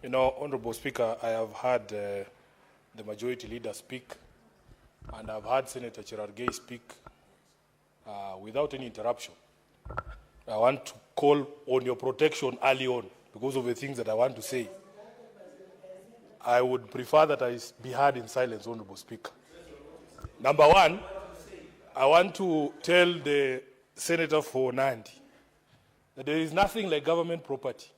You know, Honorable Speaker, I have heard the Majority Leader speak, and I've heard Senator Cherargei speak without any interruption. I want to call on your protection early on because of the things that I want to say. I would prefer that I be heard in silence, Honorable Speaker. Number one, I want to tell the Senator for Nandi that there is nothing like government property.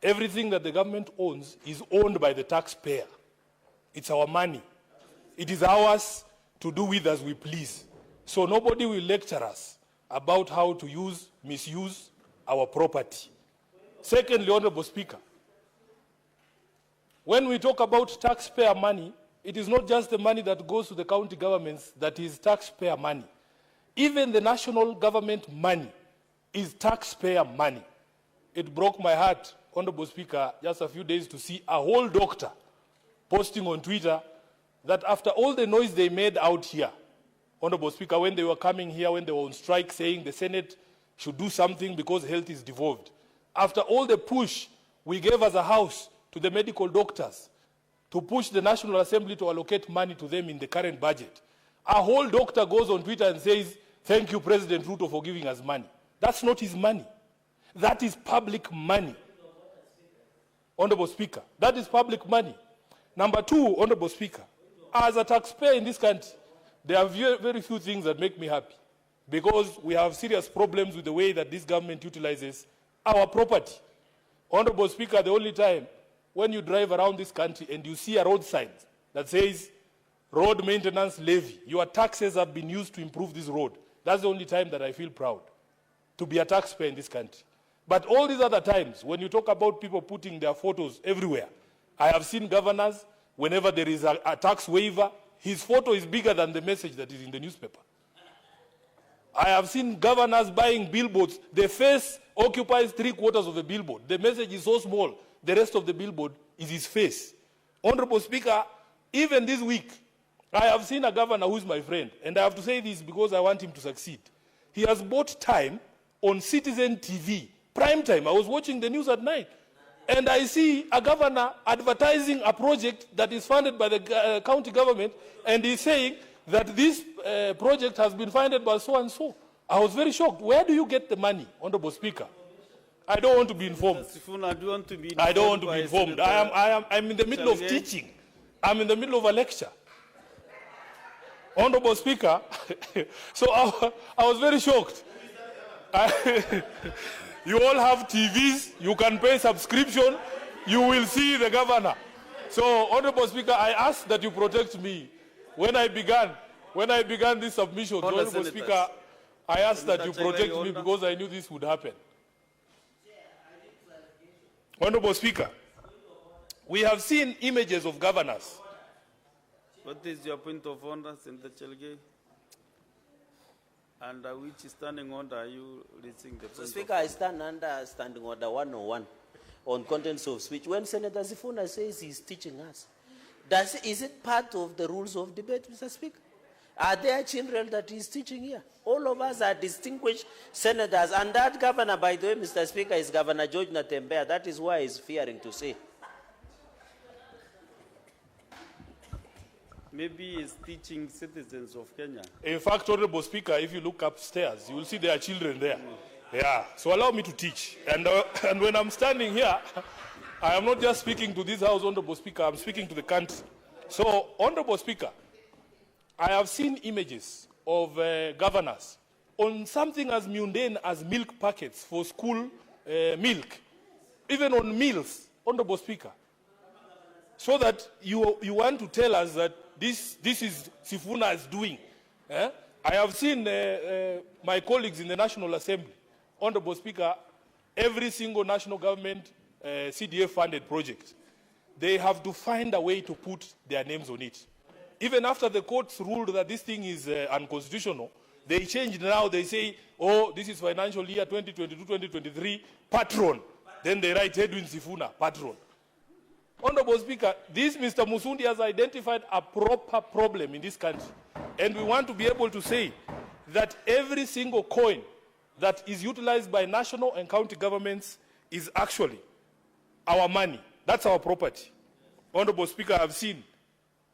Everything that the government owns is owned by the taxpayer. It's our money. It is ours to do with as we please. So nobody will lecture us about how to misuse our property. Secondly, Honorable Speaker, when we talk about taxpayer money, it is not just the money that goes to the county governments that is taxpayer money. Even the national government money is taxpayer money. It broke my heart, Honorable Speaker, just a few days to see a whole doctor posting on Twitter that after all the noise they made out here, Honorable Speaker, when they were coming here, when they were on strike saying the Senate should do something because health is devolved, after all the push we gave as a house to the medical doctors to push the National Assembly to allocate money to them in the current budget, a whole doctor goes on Twitter and says, "Thank you, President Ruto, for giving us money." That's not his money. That is public money. Honorable Speaker, that is public money. Number two, Honorable Speaker, as a taxpayer in this country, there are very few things that make me happy because we have serious problems with the way that this government utilizes our property. Honorable Speaker, the only time when you drive around this country and you see a road sign that says road maintenance levy, your taxes have been used to improve this road. That's the only time that I feel proud to be a taxpayer in this country. But all these other times, when you talk about people putting their photos everywhere, I have seen governors, whenever there is a tax waiver, his photo is bigger than the message that is in the newspaper. I have seen governors buying billboards. The face occupies 3/4 of the billboard. The message is so small, the rest of the billboard is his face. Honorable Speaker, even this week, I have seen a governor who is my friend, and I have to say this because I want him to succeed. He has bought time on Citizen TV, prime time. I was watching the news at night, and I see a governor advertising a project that is funded by the county government, and he's saying that this project has been funded by so and so. I was very shocked. Where do you get the money, Honorable Speaker? I don't want to be informed. Sifuna, do you want to be informed? I don't want to be informed. I'm in the middle of teaching. I'm in the middle of a lecture. Honorable Speaker, so I was very shocked. You all have TVs, you can pay subscription, you will see the governor. So, Honorable Speaker, I ask that you protect me. When I began this submission, Honorable Speaker, I asked that you protect me because I knew this would happen. Honorable Speaker, we have seen images of governors. What is your point of order, Senator Chelgei? Under which standing order are you reaching the point? Speaker, I stand under standing order 101 on contents of speech. When Senator Sifuna says he's teaching us, is it part of the rules of debate, Mr. Speaker? Are there children that he's teaching here? All of us are distinguished senators, and that governor, by the way, Mr. Speaker, is Governor George Natembeya. That is why he's fearing to say. Maybe he's teaching citizens of Kenya. In fact, Honorable Speaker, if you look upstairs, you will see there are children there. Yeah, so allow me to teach. And when I'm standing here, I am not just speaking to this House, Honorable Speaker, I'm speaking to the country. So, Honorable Speaker, I have seen images of governors on something as mundane as milk packets for school milk, even on meals, Honorable Speaker. So that you want to tell us that this is Sifuna is doing. I have seen my colleagues in the National Assembly, Honorable Speaker, every single national government CDF-funded project, they have to find a way to put their names on it. Even after the courts ruled that this thing is unconstitutional, they changed now. They say, oh, this is financial year 2022-2023, patron. Then they write Edwin Sifuna, patron. Honorable Speaker, this Mr. Musundi has identified a proper problem in this country. And we want to be able to say that every single coin that is utilized by national and county governments is actually our money. That's our property. Honorable Speaker, I've seen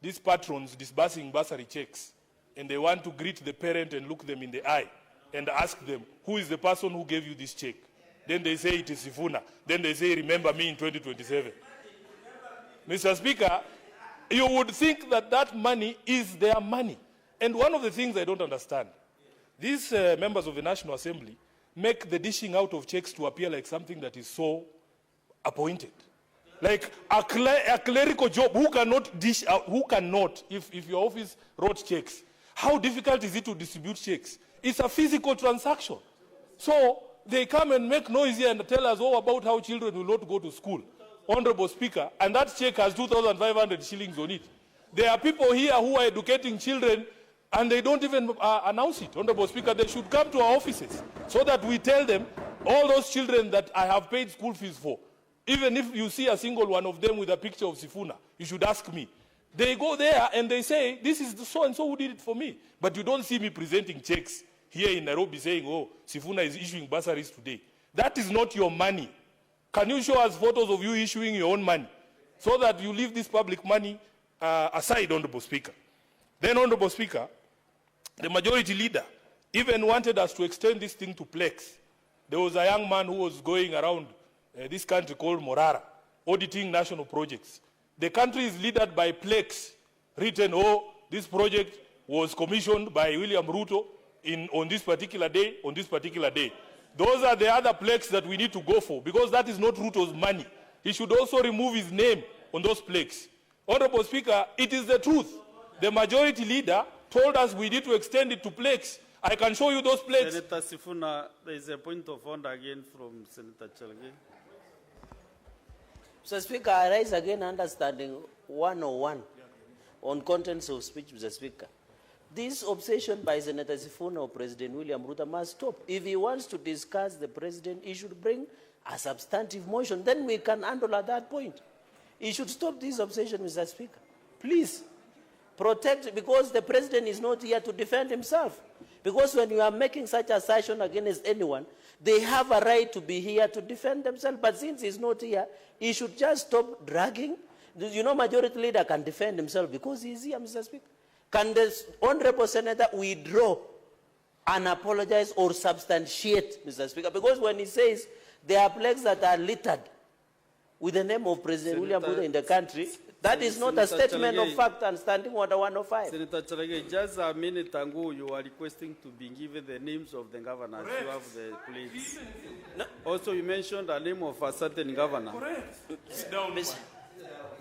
these patrons disbursing bursary checks, and they want to greet the parent and look them in the eye and ask them, who is the person who gave you this check? Then they say it is Sifuna. Then they say, remember me in 2027. Mr. Speaker, you would think that that money is their money. And one of the things I don't understand, these members of the National Assembly make the dishing out of checks to appear like something that is so appointed. Like a clerical job, who cannot dish out, who cannot, if your office wrote checks, how difficult is it to distribute checks? It's a physical transaction. So they come and make noise here and tell us all about how children will not go to school. Honorable Speaker, and that check has 2,500 shillings on it. There are people here who are educating children and they don't even announce it. Honorable Speaker, they should come to our offices so that we tell them all those children that I have paid school fees for. Even if you see a single one of them with a picture of Sifuna, you should ask me. They go there and they say, this is the so-and-so who did it for me. But you don't see me presenting checks here in Nairobi saying, oh, Sifuna is issuing bursaries today. That is not your money. Can you show us photos of you issuing your own money so that you leave this public money aside, Honorable Speaker? Then, Honorable Speaker, the majority leader even wanted us to extend this thing to Plex. There was a young man who was going around this country called Morara, auditing national projects. The country is led by Plex, written, oh, this project was commissioned by William Ruto on this particular day, on this particular day. Those are the other Plex that we need to go for, because that is not Ruto's money. He should also remove his name on those Plex. Honorable Speaker, it is the truth. The majority leader told us we need to extend it to Plex. I can show you those Plex. Senator Sifuna, there is a point of order again from Senator Chalge. Mr. Speaker, I rise again understanding 101 on contents of speech, Mr. Speaker. This obsession by Senator Sifuna or President William Ruto must stop. If he wants to discuss the president, he should bring a substantive motion. Then we can handle at that point. He should stop this obsession, Mr. Speaker. Please, protect, because the president is not here to defend himself. Because when you are making such assertion against anyone, they have a right to be here to defend themselves. But since he's not here, he should just stop dragging. You know, majority leader can defend himself because he's here, Mr. Speaker. Can the honorable senator withdraw and apologize or substantiate, Mr. Speaker? Because when he says there are plaques that are littered with the name of President William Ruto in the country, that is not a statement of fact and standing order 105. Senator Chalage, just a minute ago, you are requesting to be given the names of the governors. You have the plates. No. Also, you mentioned the name of a certain governor. Sit down,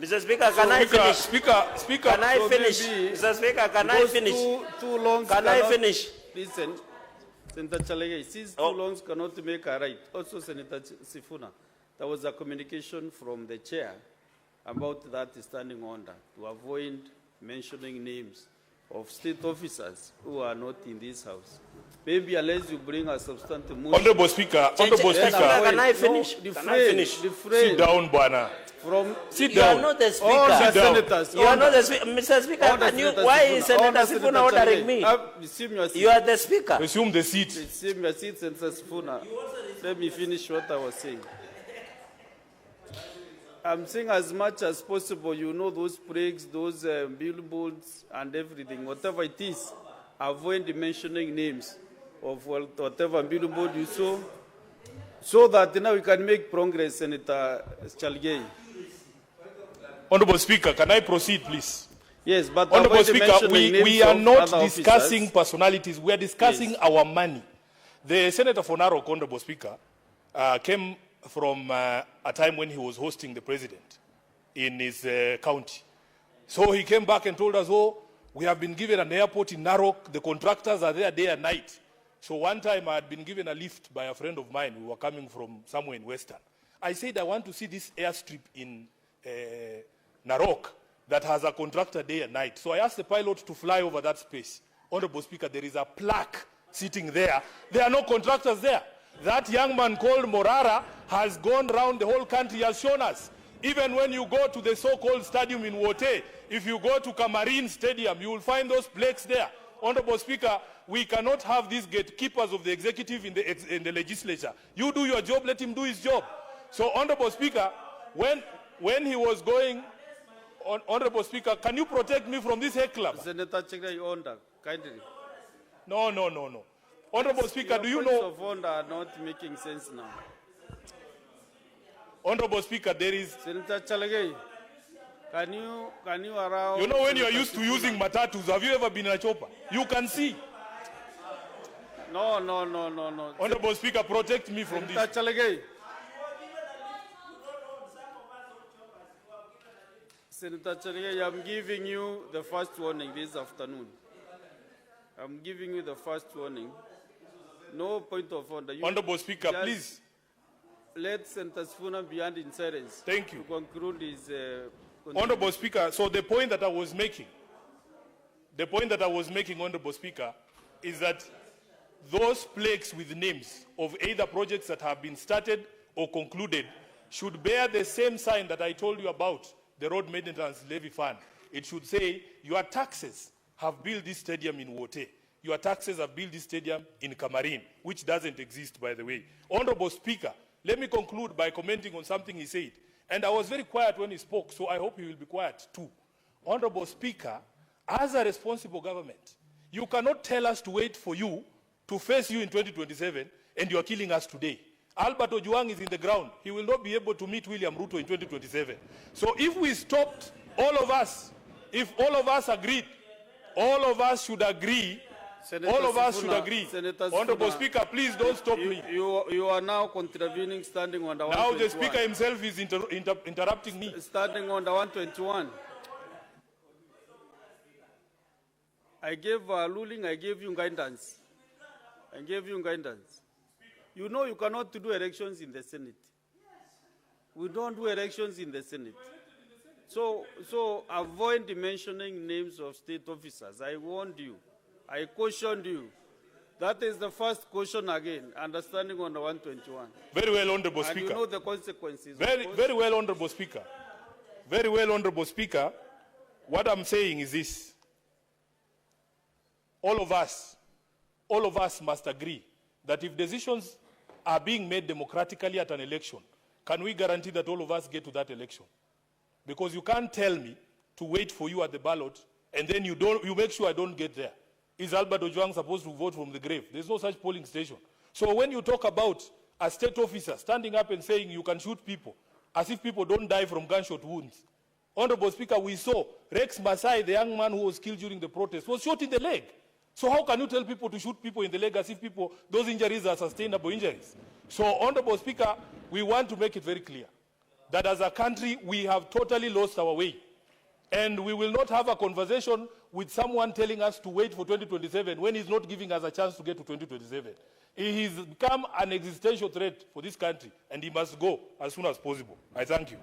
Mr. Speaker, can I finish? Speaker, can I finish? Mr. Speaker, can I finish? Too long. Can I finish? Listen, Senator Chalage, since too long cannot make a right. Also, Senator Sifuna, there was a communication from the chair about that standing order to avoid mentioning names of state officers who are not in this house. Maybe unless you bring a substantive motion. Honorable Speaker, can I finish? No, can I finish? Sit down, Bwana. Sit down. You are not the Speaker. All the senators. You are not the Speaker. Mr. Speaker, why is Senator Sifuna ordering me? You are the Speaker. Resume the seat. Resume your seat, Senator Sifuna. Let me finish what I was saying. I'm saying as much as possible, you know, those plaques, those billboards and everything, whatever it is, avoid mentioning names of whatever billboard you saw, so that now we can make progress, Senator Chalge. Honorable Speaker, can I proceed, please? Yes, but Honorable Speaker, we are not discussing personalities. We are discussing our money. The Senator for Narok, Honorable Speaker, came from a time when he was hosting the president in his county. So he came back and told us, oh, we have been given an airport in Narok. The contractors are there day and night. So one time I had been given a lift by a friend of mine. We were coming from somewhere in Western. I said, I want to see this airstrip in Narok that has a contractor day and night. So I asked the pilot to fly over that space. Honorable Speaker, there is a plaque sitting there. There are no contractors there. That young man called Morara has gone around the whole country, has shown us. Even when you go to the so-called stadium in Wote, if you go to Camarine Stadium, you will find those plaques there. Honorable Speaker, we cannot have these gatekeepers of the executive in the legislature. You do your job, let him do his job. So, Honorable Speaker, when he was going, Honorable Speaker, can you protect me from this heckler? Senator Chege, order, kindly. No. Honorable Speaker, do you Points know? of order are not making sense now. Honorable Speaker, there is. Senator Chege, can you allow? You know, when you are used to using matatus, have you ever been in a chopper? You can see. No. Honorable Speaker, protect me from this. Senator Chege. Senator Chege, I'm giving you the first warning this afternoon. I'm giving you the first warning. No point of order. Honorable Speaker, please. Let Senator Sifuna be in silence. Thank you. To conclude his. Honorable Speaker, so the point that I was making, Honorable Speaker, is that those plaques with names of either projects that have been started or concluded should bear the same sign that I told you about, the Road Maintenance Levy Fund. It should say, your taxes have built this stadium in Wote. Your taxes have built this stadium in Kamarin, which doesn't exist, by the way. Honorable Speaker, let me conclude by commenting on something he said. And I was very quiet when he spoke, so I hope he will be quiet too. Honorable Speaker, as a responsible government, you cannot tell us to wait for you to face you in 2027, and you are killing us today. Albert Ojwang is in the ground. He will not be able to meet William Ruto in 2027. So if we stopped, all of us, if all of us agreed, all of us should agree. Senator all of us Sifuna, should agree. Senator Honorable Sifuna, Speaker, please don't stop me. You are now contravening standing under 121. Now the Speaker himself is interrupting me. Standing under 121. I gave a ruling, I gave you guidance. You know you cannot do elections in the Senate. We don't do elections in the Senate. So avoid mentioning names of state officers. I warned you. I cautioned you. That is the first caution again, understanding on the 121. Very well, Honorable Speaker. And you know the consequences. Very well, Honorable Speaker. Very well, Honorable Speaker. What I'm saying is this. All of us must agree that if decisions are being made democratically at an election, can we guarantee that all of us get to that election? Because you can't tell me to wait for you at the ballot and then you make sure I don't get there. Is Albert Ojwang supposed to vote from the grave? There's no such polling station. So when you talk about a state officer standing up and saying you can shoot people, as if people don't die from gunshot wounds. Honorable Speaker, we saw Rex Masai, the young man who was killed during the protest, was shot in the leg. So how can you tell people to shoot people in the leg as if those injuries are sustainable injuries? So, Honorable Speaker, we want to make it very clear that as a country, we have totally lost our way. And we will not have a conversation with someone telling us to wait for 2027 when he's not giving us a chance to get to 2027. He has become an existential threat for this country, and he must go as soon as possible. I thank you.